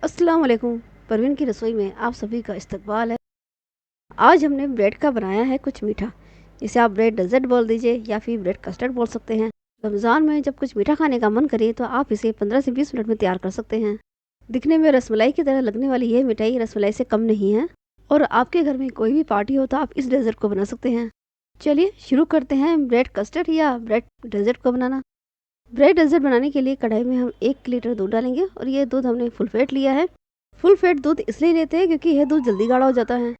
अस्सलाम वालेकुम। परवीन की रसोई में आप सभी का इस्तकबाल है। आज हमने ब्रेड का बनाया है कुछ मीठा, जिसे आप ब्रेड डेजर्ट बोल दीजिए या फिर ब्रेड कस्टर्ड बोल सकते हैं। रमज़ान में जब कुछ मीठा खाने का मन करे तो आप इसे 15 से 20 मिनट में तैयार कर सकते हैं। दिखने में रसमलाई की तरह लगने वाली ये मिठाई रसमलाई से कम नहीं है और आपके घर में कोई भी पार्टी हो तो आप इस डेजर्ट को बना सकते हैं। चलिए शुरू करते हैं ब्रेड कस्टर्ड या ब्रेड डेजर्ट को बनाना। ब्रेड डेजर्ट बनाने के लिए कढ़ाई में हम 1 लीटर दूध डालेंगे और ये दूध हमने फुल फैट लिया है। फुल फैट दूध इसलिए लेते हैं क्योंकि यह दूध जल्दी गाढ़ा हो जाता है।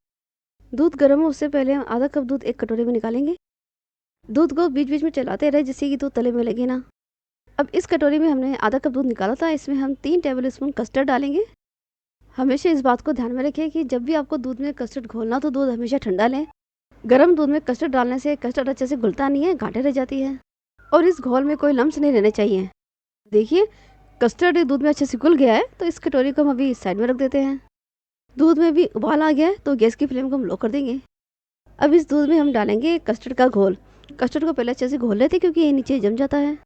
दूध गर्म हो उससे पहले हम आधा कप दूध एक कटोरे में निकालेंगे। दूध को बीच बीच में चलाते रहे जिससे कि दूध तले में लगे ना। अब इस कटोरी में हमने आधा कप दूध निकाला था, इसमें हम 3 टेबल स्पून कस्टर्ड डालेंगे। हमेशा इस बात को ध्यान में रखें कि जब भी आपको दूध में कस्टर्ड घोलना तो दूध हमेशा ठंडा लें। गर्म दूध में कस्टर्ड डालने से कस्टर्ड अच्छे से घुलता नहीं है, गांठें रह जाती है और इस घोल में कोई लम्स नहीं रहने चाहिए। देखिए कस्टर्ड दूध में अच्छे से घुल गया है, तो इस कटोरी को हम अभी साइड में रख देते हैं। दूध में भी उबाल आ गया है तो गैस की फ्लेम को हम लो कर देंगे। अब इस दूध में हम डालेंगे कस्टर्ड का घोल। कस्टर्ड को पहले अच्छे से घोल लेते क्योंकि ये नीचे जम जाता है।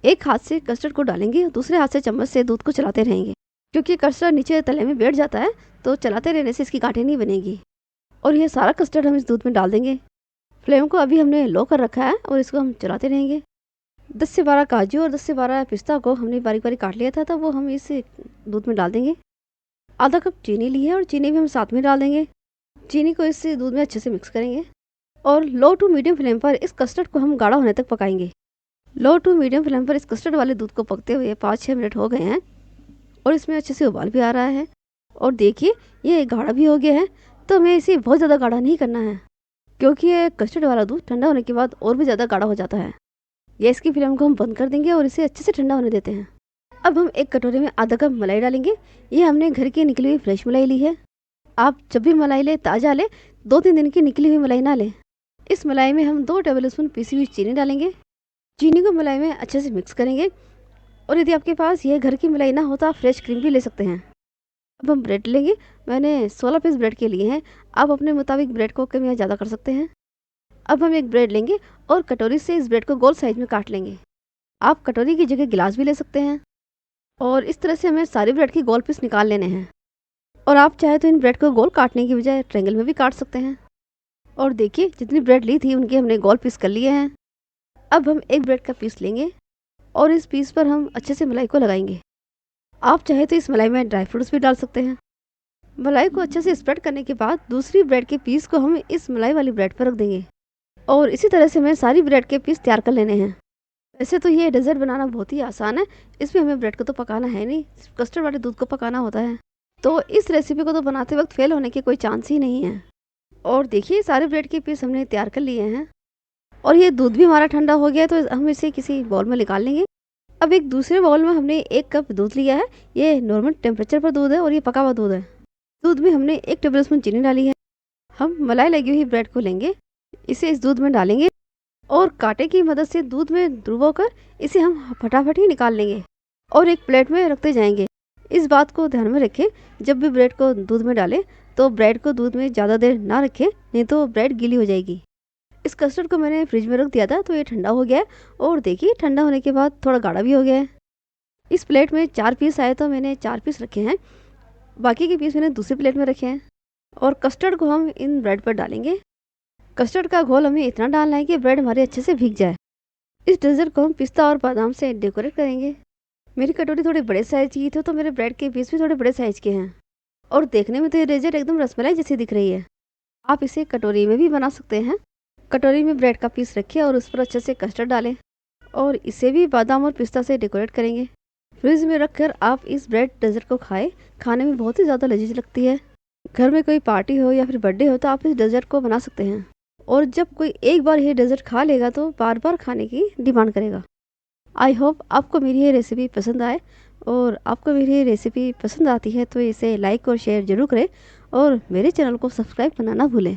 एक हाथ से कस्टर्ड को डालेंगे, दूसरे हाथ से चम्मच से दूध को चलाते रहेंगे क्योंकि कस्टर्ड नीचे तले में बैठ जाता है, तो चलाते रहने से इसकी गांठें नहीं बनेगी। और ये सारा कस्टर्ड हम इस दूध में डाल देंगे। फ्लेम को अभी हमने लो कर रखा है और इसको हम चलाते रहेंगे। 10 से 12 काजू और 10 से 12 पिस्ता को हमने बारीक बारीक काट लिया था, तो वो हम इस दूध में डाल देंगे। आधा कप चीनी ली है और चीनी भी हम साथ में डाल देंगे। चीनी को इस दूध में अच्छे से मिक्स करेंगे और लो टू मीडियम फ्लेम पर इस कस्टर्ड को हम गाढ़ा होने तक पकाएंगे। लो टू मीडियम फ्लेम पर इस कस्टर्ड वाले दूध को पकते हुए 5-6 मिनट हो गए हैं और इसमें अच्छे से उबाल भी आ रहा है। और देखिए ये गाढ़ा भी हो गया है, तो हमें इसे बहुत ज़्यादा गाढ़ा नहीं करना है क्योंकि ये कस्टर्ड वाला दूध ठंडा होने के बाद और भी ज़्यादा गाढ़ा हो जाता है। गैस की फ्लेम को हम बंद कर देंगे और इसे अच्छे से ठंडा होने देते हैं। अब हम एक कटोरे में आधा कप मलाई डालेंगे। ये हमने घर की निकली हुई फ्रेश मलाई ली है। आप जब भी मलाई लें ताज़ा लें, 2-3 दिन की निकली हुई मलाई ना लें। इस मलाई में हम 2 टेबल स्पून पीसी हुई चीनी डालेंगे। चीनी को मलाई में अच्छे से मिक्स करेंगे और यदि आपके पास ये घर की मलाई ना हो तो आप फ्रेश क्रीम भी ले सकते हैं। अब हम ब्रेड लेंगे। मैंने 16 पीस ब्रेड के लिए हैं। आप अपने मुताबिक ब्रेड को कम या ज़्यादा कर सकते हैं। अब हम एक ब्रेड लेंगे और कटोरी से इस ब्रेड को गोल साइज में काट लेंगे। आप कटोरी की जगह गिलास भी ले सकते हैं और इस तरह से हमें सारी ब्रेड की गोल पीस निकाल लेने हैं। और आप चाहे तो इन ब्रेड को गोल काटने की बजाय ट्रायंगल में भी काट सकते हैं। और देखिए जितनी ब्रेड ली थी उनके हमने गोल पीस कर लिए हैं। अब हम एक ब्रेड का पीस लेंगे और इस पीस पर हम अच्छे से मलाई को लगाएंगे। आप चाहे तो इस मलाई में ड्राई फ्रूट्स भी डाल सकते हैं। मलाई को अच्छे से स्प्रेड करने के बाद दूसरी ब्रेड के पीस को हम इस मलाई वाली ब्रेड पर रख देंगे और इसी तरह से हमें सारी ब्रेड के पीस तैयार कर लेने हैं। वैसे तो ये डेजर्ट बनाना बहुत ही आसान है। इसमें हमें ब्रेड को तो पकाना है नहीं, सिर्फ कस्टर्ड वाले दूध को पकाना होता है। तो इस रेसिपी को तो बनाते वक्त फेल होने की कोई चांस ही नहीं है। और देखिए सारे ब्रेड के पीस हमने तैयार कर लिए हैं और ये दूध भी हमारा ठंडा हो गया है, तो हम इसे किसी बाउल में निकाल लेंगे। अब एक दूसरे बाउल में हमने 1 कप दूध लिया है। ये नॉर्मल टेम्परेचर पर दूध है और ये पका हुआ दूध है। दूध में हमने 1 टेबल स्पून चीनी डाली है। हम मलाई लगी हुई ब्रेड को लेंगे, इसे इस दूध में डालेंगे और कांटे की मदद से दूध में डुबोकर इसे हम फटाफट ही निकाल लेंगे और एक प्लेट में रखते जाएंगे। इस बात को ध्यान में रखें, जब भी ब्रेड को दूध में डालें तो ब्रेड को दूध में ज़्यादा देर ना रखें, नहीं तो ब्रेड गीली हो जाएगी। इस कस्टर्ड को मैंने फ्रिज में रख दिया था तो ये ठंडा हो गया है और देखिए ठंडा होने के बाद थोड़ा गाढ़ा भी हो गया है। इस प्लेट में 4 पीस आए तो मैंने 4 पीस रखे हैं, बाकी के पीस मैंने दूसरी प्लेट में रखे हैं। और कस्टर्ड को हम इन ब्रेड पर डालेंगे। कस्टर्ड का घोल हमें इतना डालना है कि ब्रेड हमारे अच्छे से भीग जाए। इस डेजर्ट को हम पिस्ता और बादाम से डेकोरेट करेंगे। मेरी कटोरी थोड़े बड़े साइज की थी तो मेरे ब्रेड के पीस भी थोड़े बड़े साइज के हैं और देखने में तो ये डेजर्ट एकदम रसमलाई जैसी दिख रही है। आप इसे कटोरी में भी बना सकते हैं। कटोरी में ब्रेड का पीस रखिए और उस पर अच्छे से कस्टर्ड डालें और इसे भी बादाम और पिस्ता से डेकोरेट करेंगे। फ्रिज में रखकर आप इस ब्रेड डेजर्ट को खाएं। खाने में बहुत ही ज़्यादा लजीज लगती है। घर में कोई पार्टी हो या फिर बर्थडे हो तो आप इस डेजर्ट को बना सकते हैं और जब कोई एक बार ये डेजर्ट खा लेगा तो बार बार खाने की डिमांड करेगा। आई होप आपको मेरी ये रेसिपी पसंद आए और आपको मेरी ये रेसिपी पसंद आती है तो इसे लाइक और शेयर ज़रूर करें और मेरे चैनल को सब्सक्राइब करना ना भूलें।